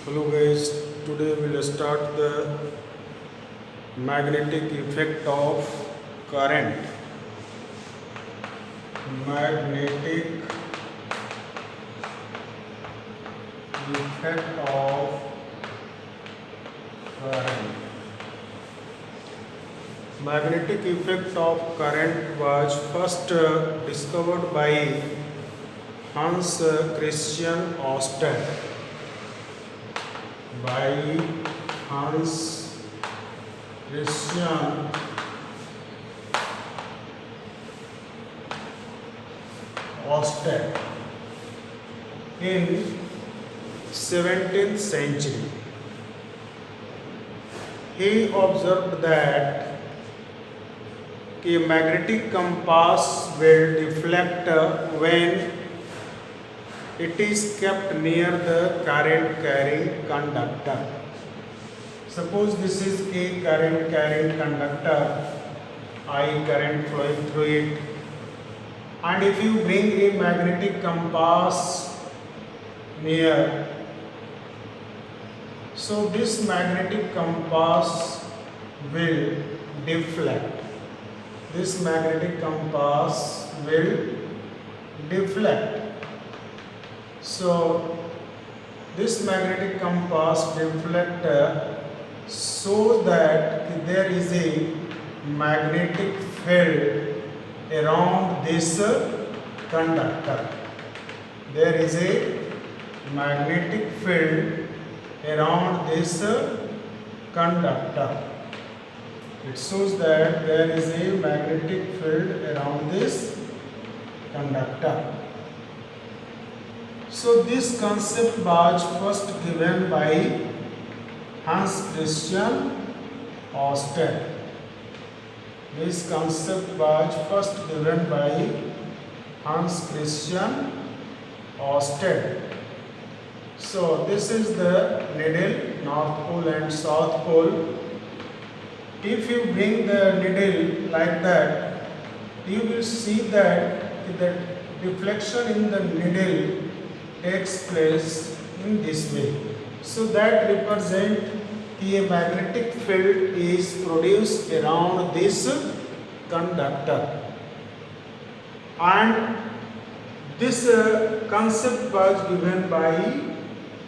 Hello guys, today we'll start the magnetic effect of current. Magnetic effect of current. Magnetic effect of current was first discovered by Hans Christian Ørsted. By Hans Christian Ørsted in 17th century. He observed that a magnetic compass will deflect when it is kept near the current carrying conductor. Suppose this is a current carrying conductor, I current flowing through it, and if you bring a magnetic compass near, so this magnetic compass will deflect. This magnetic compass will deflect. So this magnetic compass deflector shows that there is a magnetic field around this conductor. There is a magnetic field around this conductor. It shows that there is a magnetic field around this conductor. So this concept was first given by Hans Christian Ørsted. This concept was first given by Hans Christian Ørsted. So this is the needle, North Pole and South Pole. If you bring the needle like that, you will see that the deflection in the needle takes place in this way. So that represents a magnetic field is produced around this conductor. And this concept was given by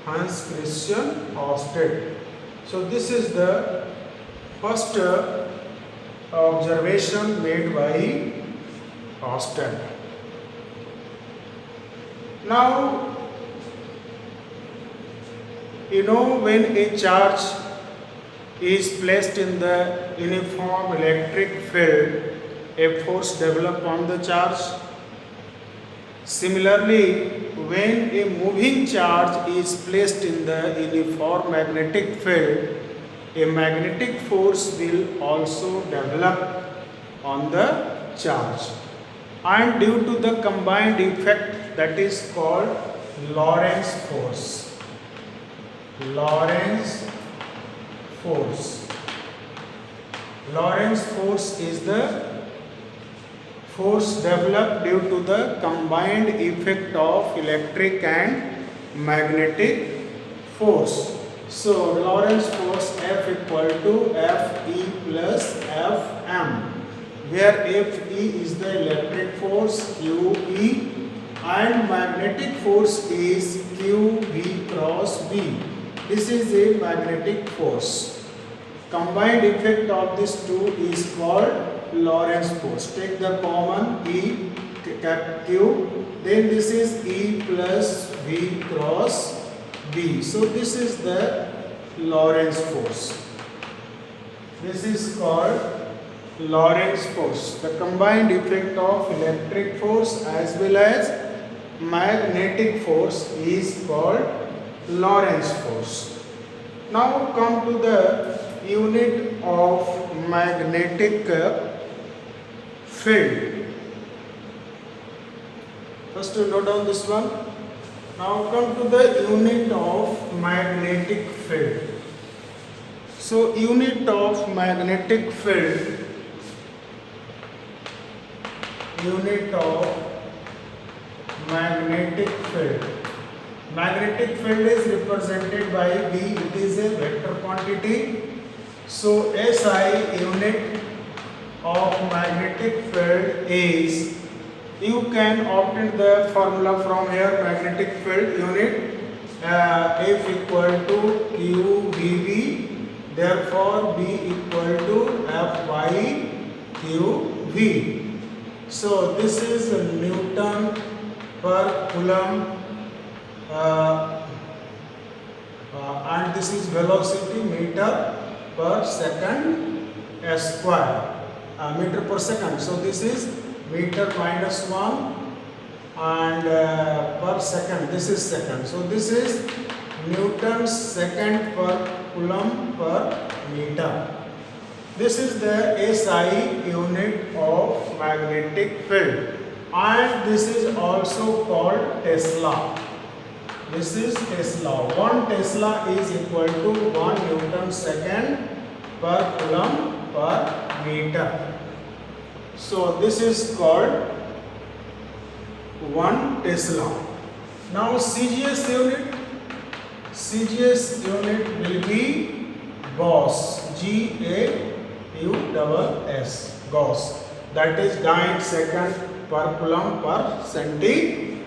Hans Christian Ørsted. So this is the first observation made by Ørsted. Now, when a charge is placed in the uniform electric field, a force develops on the charge. Similarly, when a moving charge is placed in the uniform magnetic field, a magnetic force will also develop on the charge. And due to the combined effect, that is called Lorentz force. Lorentz force. Lorentz force is the force developed due to the combined effect of electric and magnetic force. So Lorentz force F equal to Fe plus Fm, where Fe is the electric force, QE, and magnetic force is QV cross B. This is a magnetic force. Combined effect of these two is called Lorentz force. Take the common E Q, then this is E plus V cross B. So this is the Lorentz force. This is called Lorentz force. The combined effect of electric force as well as magnetic force is called Lorentz force. Now come to the unit of magnetic field. First to note down this one. Now come to the unit of magnetic field. So unit of magnetic field, unit of magnetic field Magnetic field is represented by B. It is a vector quantity. So SI unit of magnetic field is, you can obtain the formula from here. Magnetic field unit F equal to QVB, therefore B equal to F by QV. So this is Newton per Coulomb and this is velocity meter per second square, meter per second. So this is meter minus 1 and per second, this is second. So this is Newton second per Coulomb per meter. This is the SI unit of magnetic field, and this is also called Tesla. This is Tesla. 1 Tesla is equal to 1 Newton second per Coulomb per meter. So this is called 1 Tesla. Now CGS unit will be Gauss, G-A-U-S-S, Gauss. That is dyne second per Coulomb per centimeter.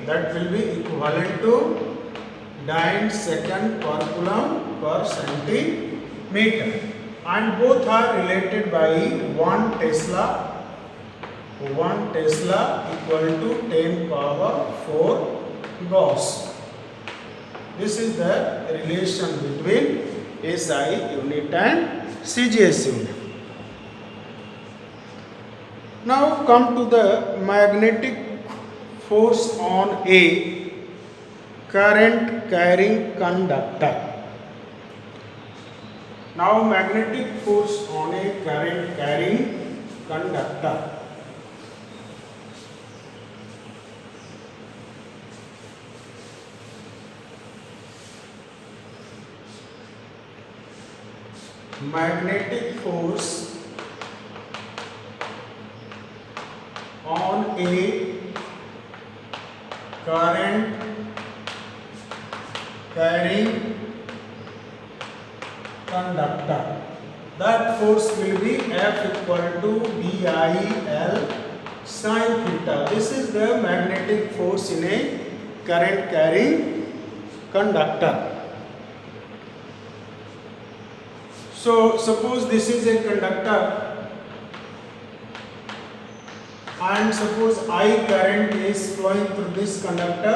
That will be equivalent to dyne second per Coulomb per centimeter. And both are related by 1 Tesla. 1 Tesla equal to 10 power 4 Gauss. This is the relation between SI unit and CGS unit. Now come to the magnetic force on a current carrying conductor. Now magnetic force on a current carrying conductor. Magnetic force on a current carrying conductor. That force will be F equal to BIL sin theta. This is the magnetic force in a current carrying conductor. So suppose this is a conductor and suppose I current is flowing through this conductor.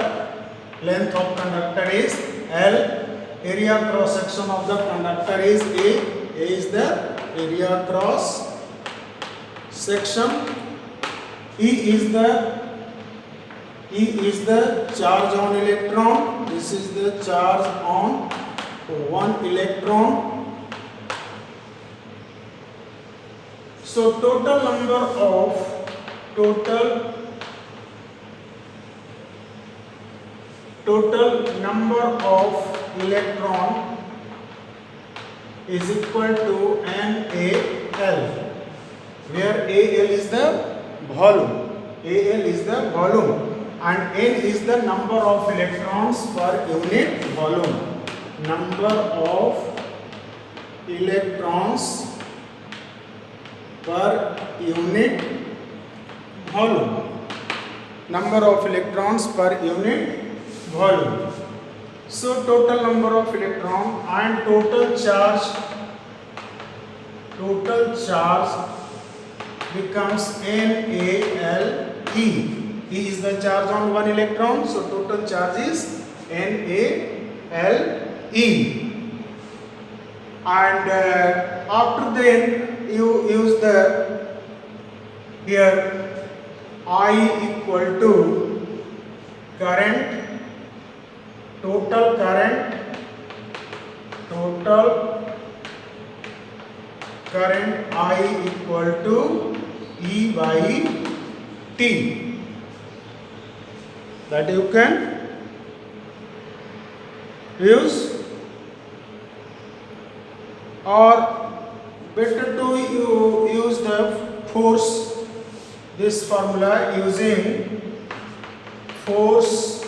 Length of conductor is L. Area cross section of the conductor is A. A is the area cross section. E is the charge on electron. This is the charge on one electron. So total number of electron is equal to NaL, where Al is the volume. Al is the volume and N is the number of electrons per unit volume. Number of electrons per unit volume. Number of electrons per unit volume. So total number of electron and total charge becomes NaLe. E is the charge on one electron, so total charge is NaLe. And after then you use the here I equal to current, total current I equal to E by T. That you can use, or better to use the force, this formula using force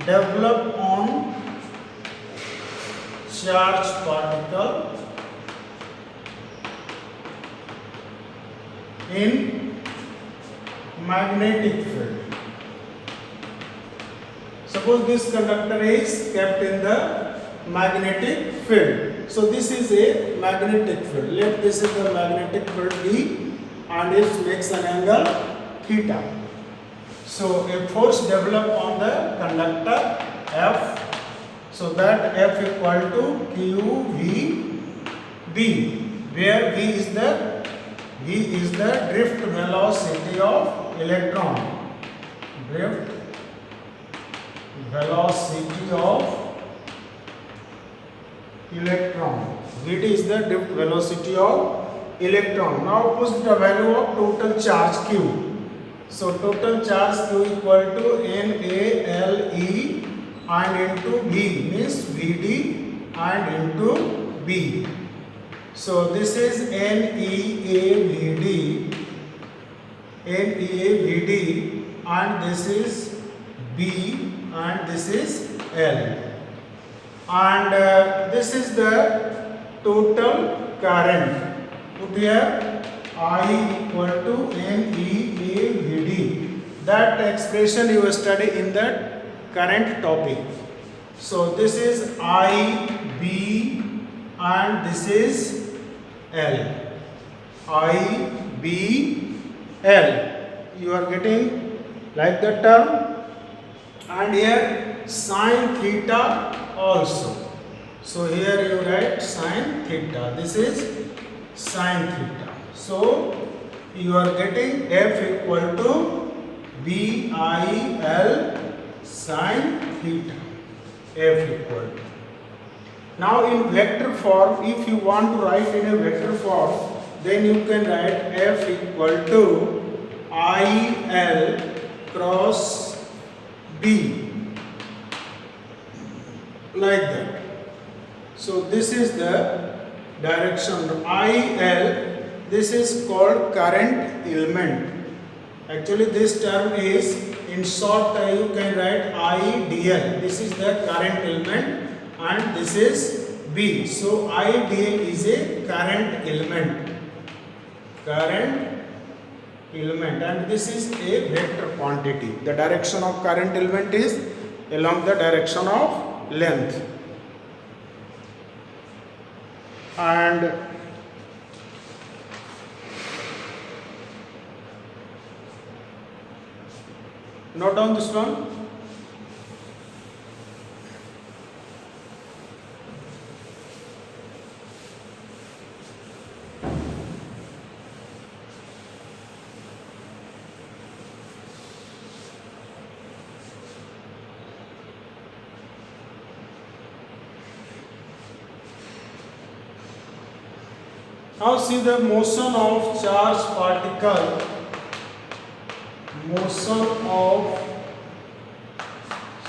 develop on charged particle in magnetic field. Suppose this conductor is kept in the magnetic field. So this is a magnetic field. Let this is the magnetic field B, and it makes an angle theta. So a force developed on the conductor F. So that F equal to QVB, where V is the drift velocity of electron. Drift velocity of electron. Vd is the drift velocity of electron. Now put the value of total charge Q. So total charge Q equal to NALE and into B means Vd and into B. So this is NEAVD and this is B and this is L. And this is the total current. Put here I equal to NEAVD. That expression you study in the current topic. So this is IB and this is L. IBL. You are getting like that term. And here sine theta also. So here you write sine theta. This is sine theta. So you are getting F equal to BIL sine theta. F equal to. Now in vector form, if you want to write in a vector form, then you can write F equal to IL cross B, like that. So this is the direction IL. This is called current element. Actually this term is, in short you can write IDL. This is the current element and this is B. So IDL is a current element. Current element, and this is a vector quantity. The direction of current element is along the direction of length. And note down this one. Now see the motion of charged particle. Motion of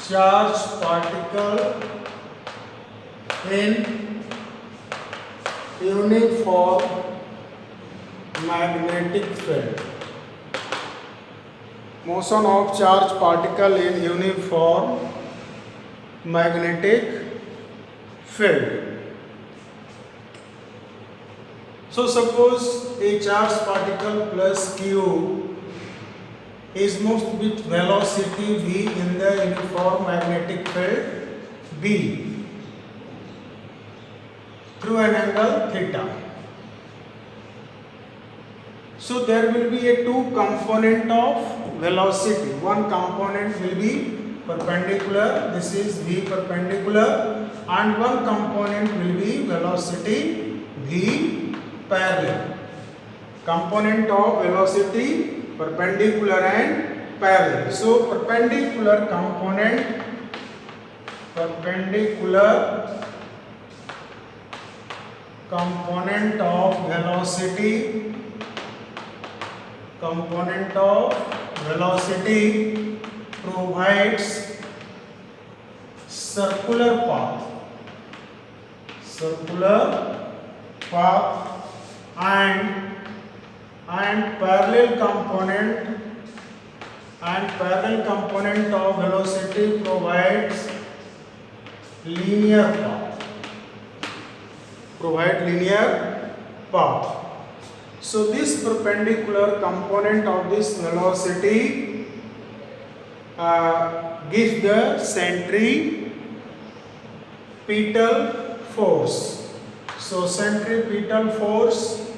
charged particle in uniform magnetic field. Motion of charged particle in uniform magnetic field. So suppose a charged particle plus Q is moved with velocity v in the uniform magnetic field B through an angle theta. So there will be a two component of velocity. One component will be perpendicular, this is v perpendicular, and one component will be velocity v parallel. Component of velocity perpendicular and parallel. So perpendicular component of velocity provides circular path and parallel component and parallel component of velocity provides linear path. So this perpendicular component of this velocity gives the centripetal force. So centripetal force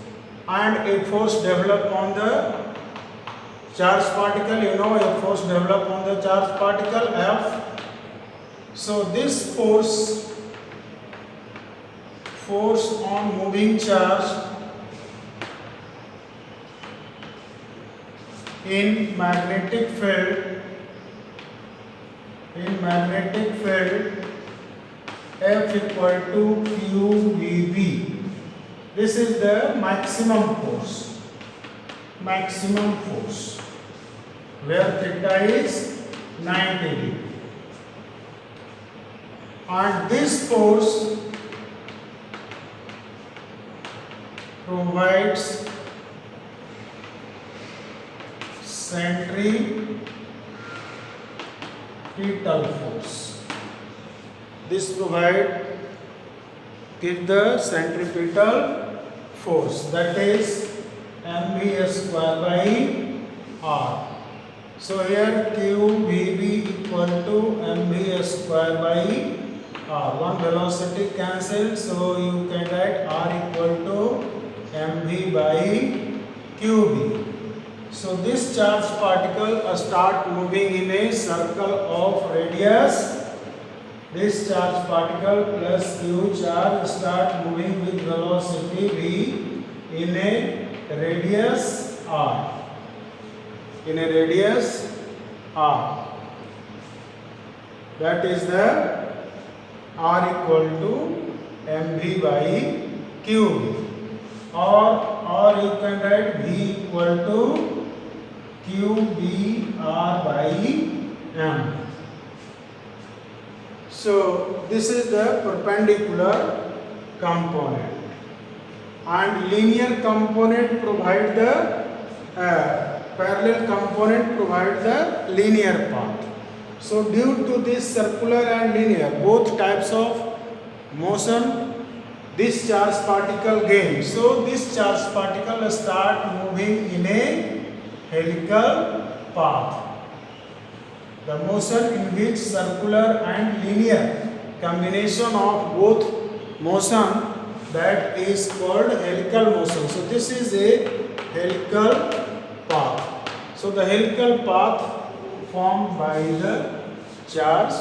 and a force developed on the charged particle, a force developed on the charged particle F. So this force on moving charge in magnetic field F equal to QVB. This is the maximum force where theta is 90 degree. And this force provides centripetal force. This give the centripetal force, that is mv square by r. So here QVB equal to mv square by r. One velocity cancelled, so you can write r equal to mv by qb. So this charged particle start moving in a circle of radius. This charged particle plus q charge start moving with velocity v in a radius r. That is the r equal to mv by qb, or you can write v equal to qbr by m. So this is the perpendicular component, and linear component provide the parallel component provide the linear path. So due to this circular and linear both types of motion, this charged particle gain. So this charged particle start moving in a helical path. The motion in which circular and linear combination of both motion, that is called helical motion. So this is a helical path. So the helical path formed by the charged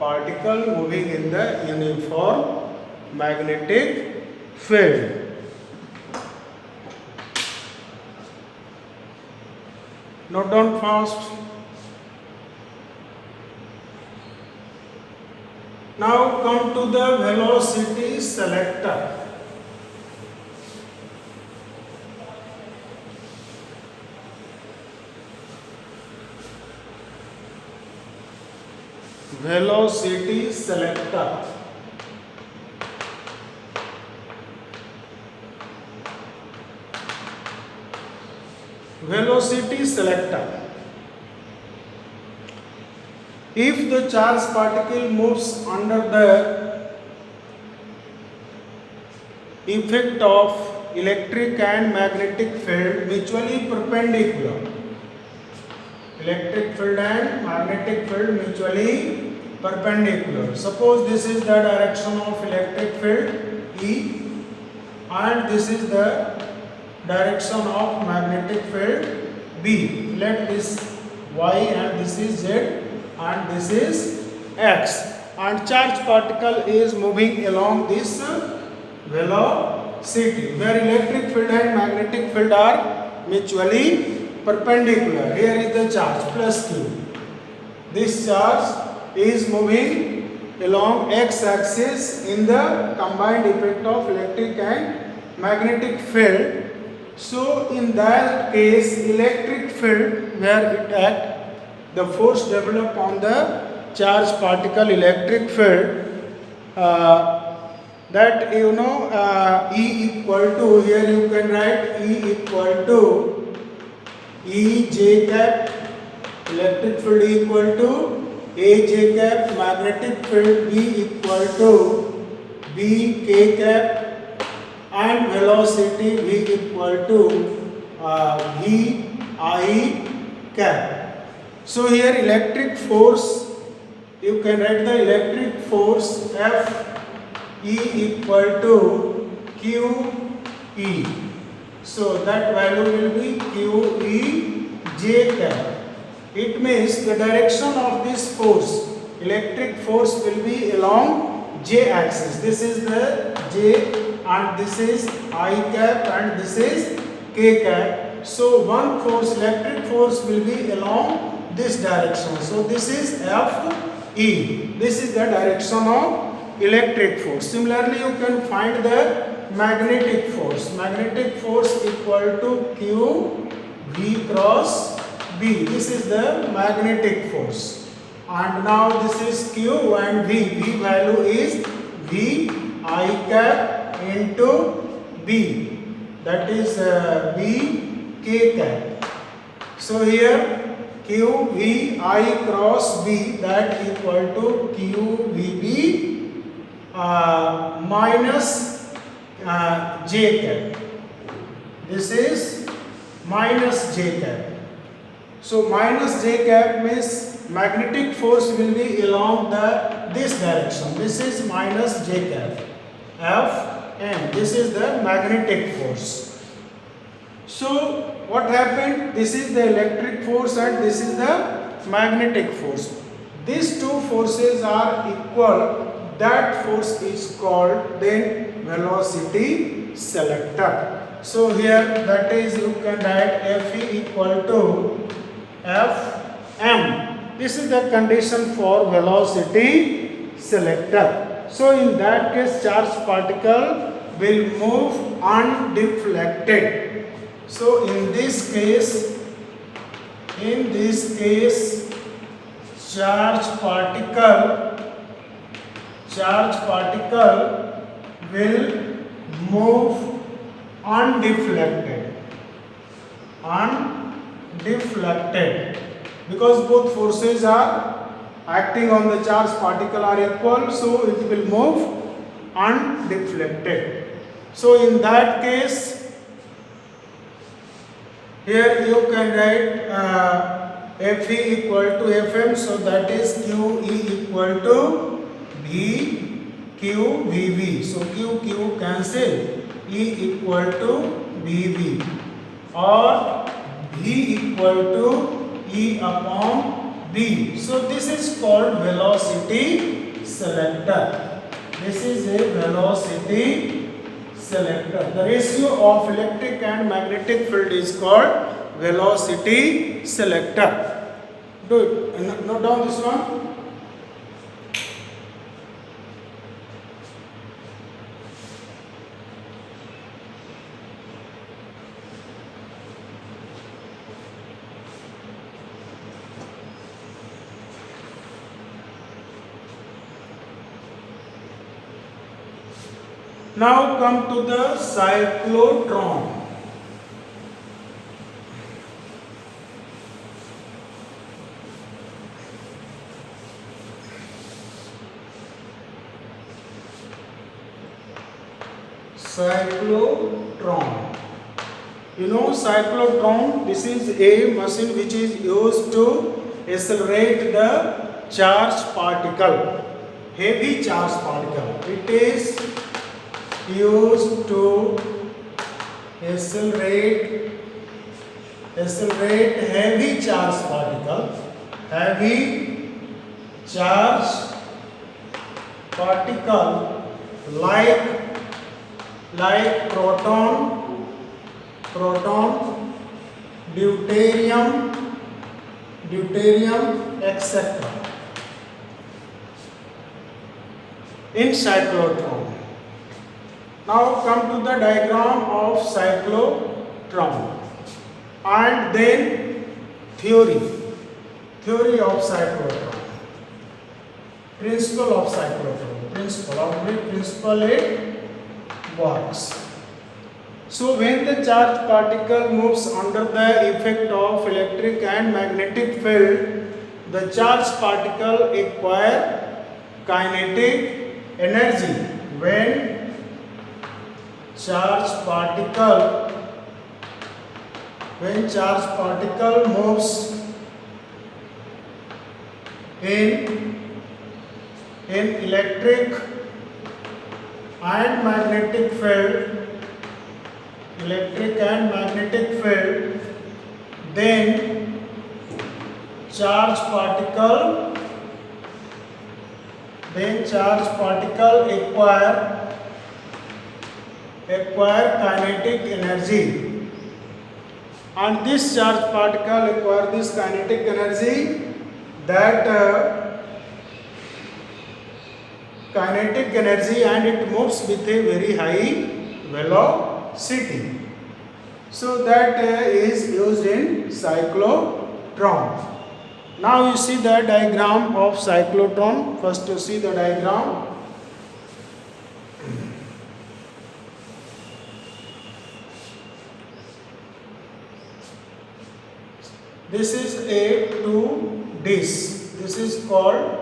particle moving in the uniform magnetic field. Note down fast. Now come to the velocity selector. Velocity selector. Velocity selector. If the charged particle moves under the effect of electric and magnetic field mutually perpendicular, electric field and magnetic field mutually perpendicular. Suppose this is the direction of electric field E and this is the direction of magnetic field B. Let this Y and this is Z and this is X, and charged particle is moving along this velocity where electric field and magnetic field are mutually perpendicular. Here is the charge plus Q. This charge is moving along X axis in the combined effect of electric and magnetic field. So in that case, electric field where it acts, the force developed on the charged particle electric field, that E equal to, here you can write E equal to E j cap electric field equal to A j cap, magnetic field B equal to B k cap, and velocity V equal to V I cap. So here electric force, you can write the electric force F E equal to Q E. So that value will be Q E j cap. It means the direction of this force, electric force, will be along j axis. This is the j and this is I cap and this is k cap. So one force, electric force, will be along this direction. So this is F E. This is the direction of electric force. Similarly, you can find the magnetic force. Magnetic force equal to Q V cross B. This is the magnetic force. And now this is Q and V. V value is V I cap into B. That is V k cap. So here Q V I cross B, that equal to Q V B minus j cap. This is minus j cap. So minus j cap means magnetic force will be along this direction. This is minus j cap. F m. This is the magnetic force. So what happened? This is the electric force and this is the magnetic force. These two forces are equal. That force is called then velocity selector. So here that is, you can write F E equal to F m. This is the condition for velocity selector. So in that case, charged particle will move undeflected. So in this case, charged particle will move undeflected, because both forces are acting on the charged particle are equal, so it will move undeflected. So in that case, here you can write F E equal to F m, so that is Q E equal to V Q V V. So Q cancel, E equal to V V, or V equal to E upon B. So this is called velocity selector. This is a velocity selector. The ratio of electric and magnetic field is called velocity selector. Do it. Note down this one. Now come to the cyclotron. Cyclotron. You know cyclotron, this is a machine which is used to accelerate the charged particle, heavy charged particle. It is used to accelerate heavy charged particle, like proton, deuterium, etc. in cyclotron. Now come to the diagram of cyclotron and then theory of cyclotron, principle of cyclotron, principle it works. So when the charged particle moves under the effect of electric and magnetic field, the charged particle acquire kinetic energy. When charged particle moves in electric and magnetic field, then charged particle acquire kinetic energy, and this charged particle acquire this kinetic energy, that kinetic energy, and it moves with a very high velocity. So that is used in cyclotron. Now you see the diagram of cyclotron. First you see the diagram. This is a two disc. This is called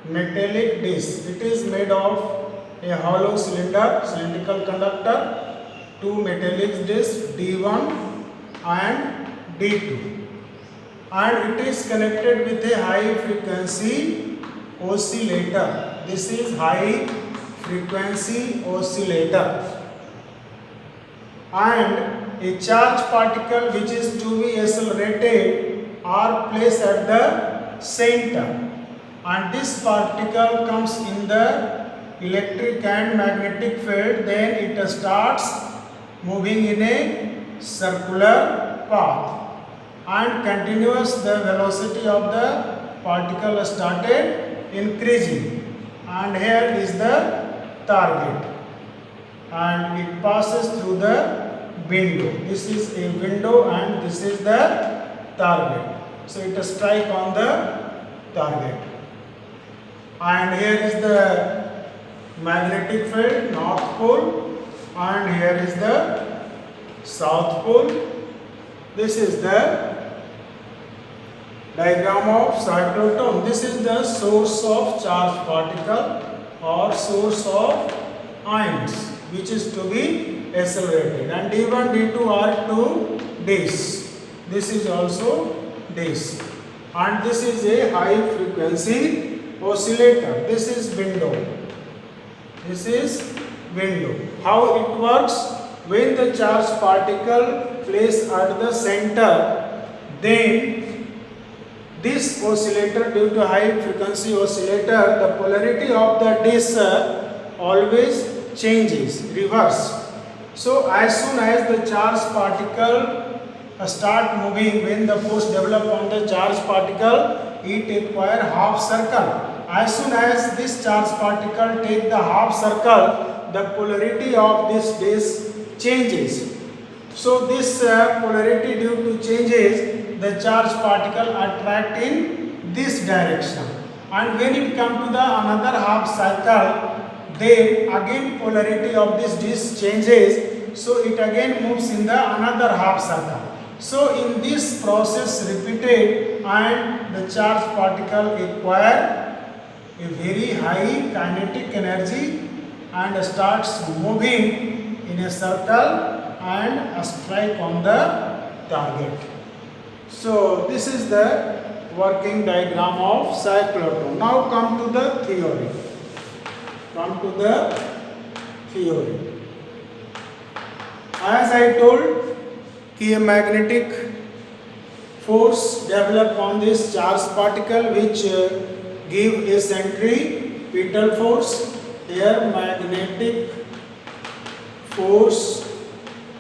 metallic disc. It is made of a hollow cylindrical conductor, two metallic discs D1 and D2, and it is connected with a high frequency oscillator. This is high frequency oscillator, and a charged particle which is to be accelerated are placed at the center, and this particle comes in the electric and magnetic field. Then it starts moving in a circular path, and continuous the velocity of the particle started increasing, and here is the target, and it passes through the window. This is a window and this is the target. So it strike on the target, and here is the magnetic field, north pole, and here is the south pole. This is the diagram of cyclotron. This is the source of charged particle or source of ions which is to be accelerated, and D1, D2 are two discs. This is also disc, and this is a high frequency oscillator. This is window. This is window. How it works? When the charged particle placed at the center, then this oscillator, due to high frequency oscillator, the polarity of the disc always changes, reverse. So as soon as the charged particle start moving, when the force develop on the charged particle, it acquire half circle. As soon as this charged particle take the half circle, the polarity of this disc changes. So this polarity due to changes, the charged particle attract in this direction, and when it come to the another half cycle, then again polarity of this disc changes, so it again moves in the another half circle. So in this process repeated, and the charged particle acquire a very high kinetic energy and starts moving in a circle and strike on the target. So this is the working diagram of cyclotron. Now come to the theory. As I told, a magnetic force develop on this charged particle which give a centripetal force. Here magnetic force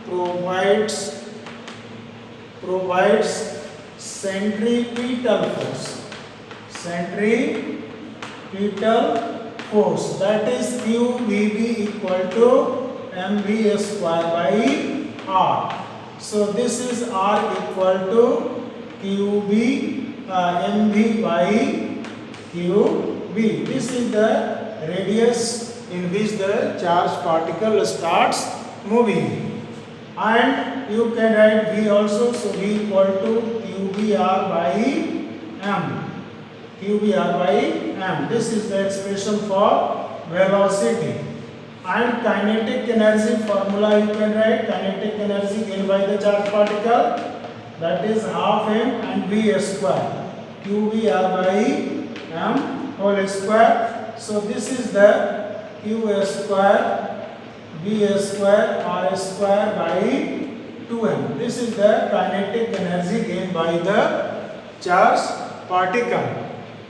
provides centripetal force, that is QVB equal to mv square by r. So this is r equal to QB mv by QB. This is the radius in which the charged particle starts moving. And you can write V also, so V equal to QBR by M. QBR by M. This is the expression for velocity. And kinetic energy formula you can write. Kinetic energy gained by the charged particle, that is half M and V square. QBR by M whole square. So this is the Q square, V square, R square by 2M. This is the kinetic energy gained by the charged particle.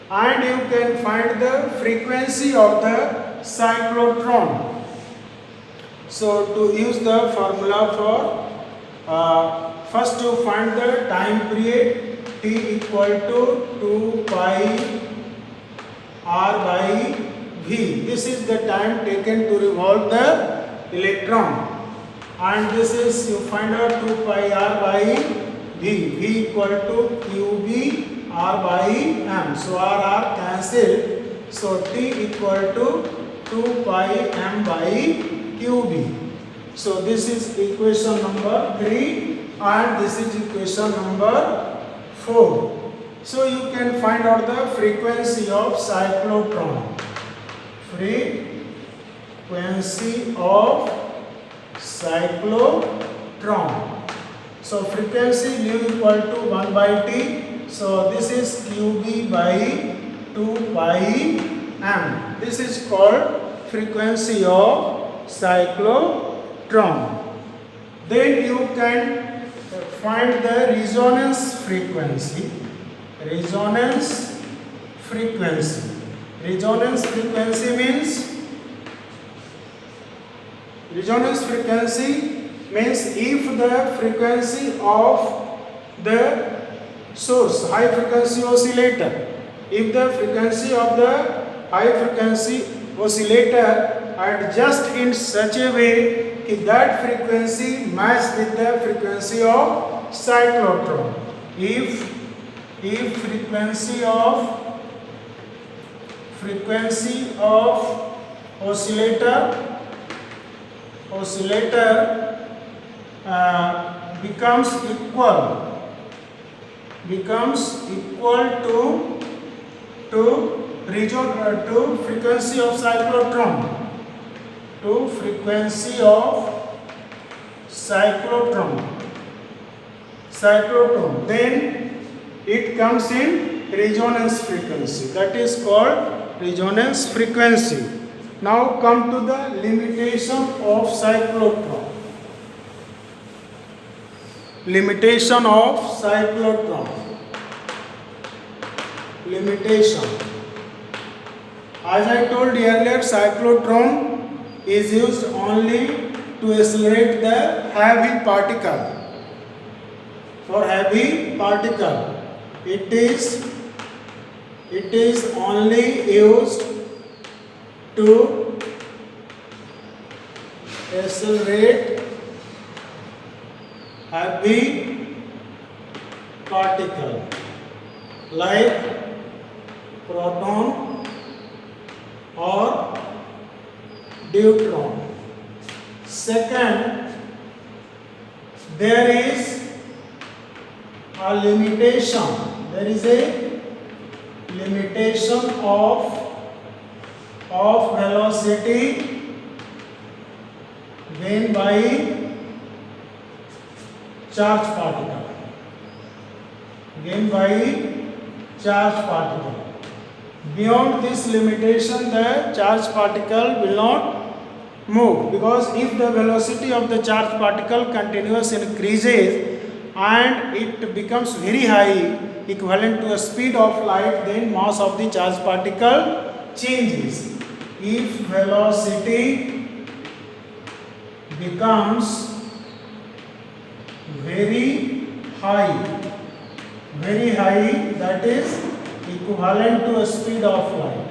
And you can find the frequency of the cyclotron. So to use the formula for first you find the time period T equal to 2 pi R by V. This is the time taken to revolve the electron. And this is, you find out 2 pi R by V. V equal to QB R by M. So R cancelled. So T equal to 2 pi M by QB. So this is equation number 3 and this is equation number 4. So you can find out the frequency of cyclotron. Frequency of cyclotron. So frequency nu equal to 1 by T. So this is QB by 2 pi M. This is called frequency of cyclotron. Then you can find the resonance frequency. Resonance frequency. Resonance frequency means if the frequency of the source, high frequency oscillator, if the frequency of the high frequency oscillator adjust in such a way that frequency match with the frequency of cyclotron. If frequency of oscillator becomes equal to frequency of cyclotron. To frequency of cyclotron, then it comes in resonance frequency. That is called resonance frequency. Now come to the limitation of cyclotron. Limitation of cyclotron. Limitation. As I told earlier, cyclotron is used only to accelerate the heavy particle. For heavy particle, it is only used to accelerate heavy particle like proton or deuteron. Second, there is a limitation. There is a limitation of velocity gained by charged particle. Gained by charged particle. Beyond this limitation, the charged particle will not move, because if the velocity of the charged particle continuously increases and it becomes very high, equivalent to a speed of light, then mass of the charged particle changes. If velocity becomes very high, that is equivalent to a speed of light.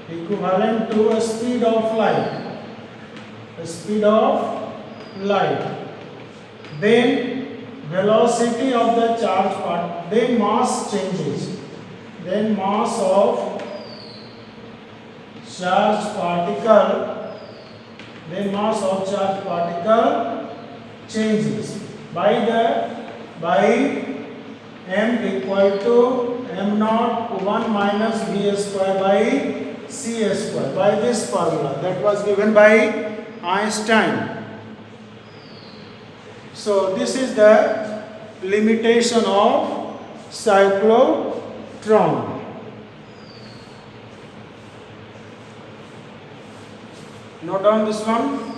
Equivalent to a speed of light. Then velocity of the charge part, then mass changes. Then mass of charged particle, then mass of charged particle changes by m equal to m naught 1 minus v square by c square, by this formula that was given by Einstein. So this is the limitation of cyclotron. Note down this one.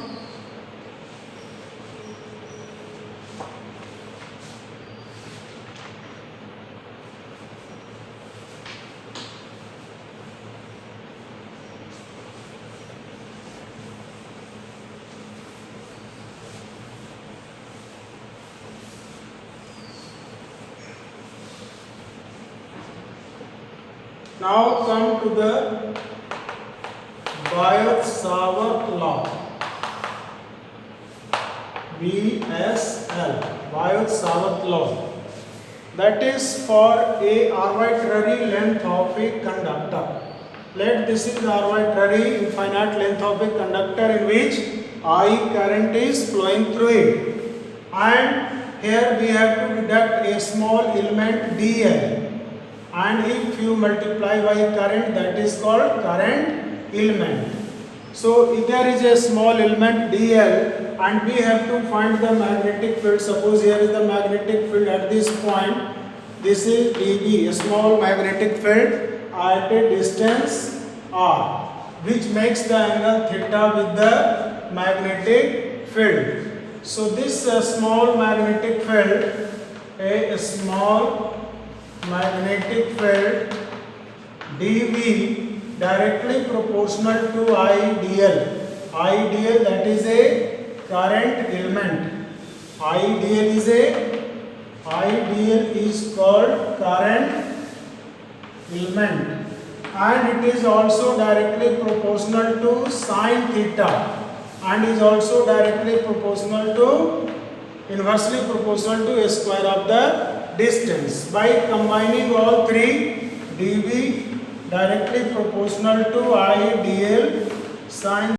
Now come to the Biot-Savart law. BSL, Biot-Savart law. That is for a arbitrary length of a conductor. Let this is the arbitrary infinite length of a conductor in which I current is flowing through it. And here we have to deduct a small element dl. And if you multiply by current, that is called current element. So if there is a small element dl and we have to find the magnetic field, suppose here is the magnetic field at this point, this is dB, a small magnetic field at a distance r, which makes the angle theta with the magnetic field. So this small magnetic field, a small magnetic field dV directly proportional to IDL. IDL, that is a current element. IDL is called current element, and it is also directly proportional to sin theta, and is also directly proportional to, inversely proportional to a square of the distance. By combining all three, dV directly proportional to IDL, sin